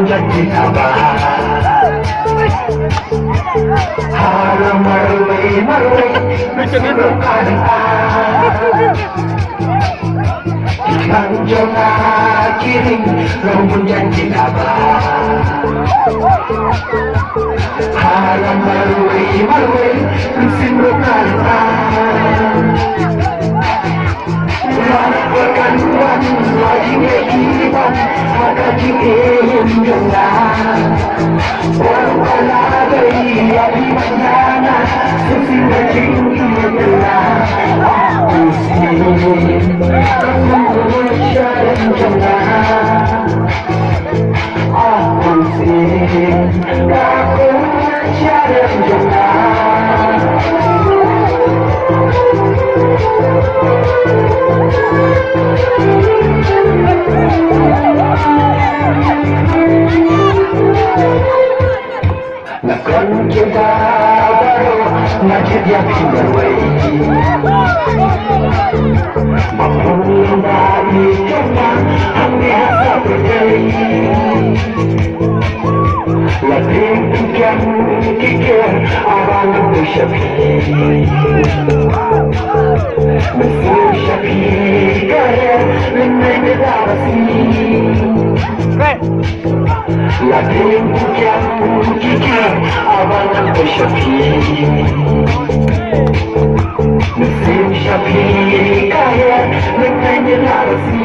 menjadi sabar. Harum marwai Bismillah Ikan jonga kiring Rombong janji sabar. Harum marwai Bismillah Lakukan lagi kehidupan maka ingin dengar orang ada yang dimana sesungguhnya cintalah aku sini kamu dan jangan aku sini kamu dan jangan. Nakon kita baru ngajib yang berway Maupun dari kita hanya seperti Lebih bukan kikir orang bersyafi Mesir syafi kaya dengan darasi Lebih bukan kikir orang bersyafi Mesir syafi kaya dengan darasi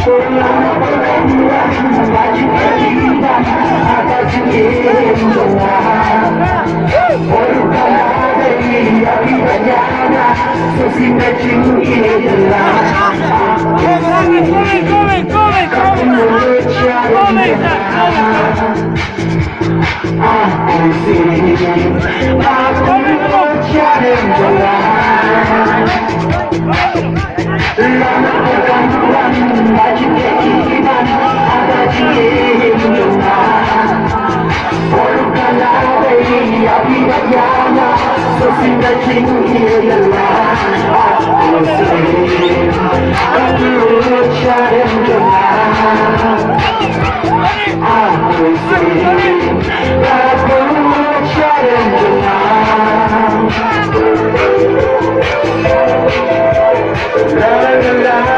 Selama berkandungan Baju kehidupan Ada jengin doang Berkala dari Dari banyaknya Sesingkat jengin doang Aku sini Aku mencari doang Lama berkandungan Baju kehidupan Ada jengin doang Berkala dari Dari banyaknya Sesingkat jengin doang Aku sini Aku mencari doang Aku sini Aku mencari doang La la la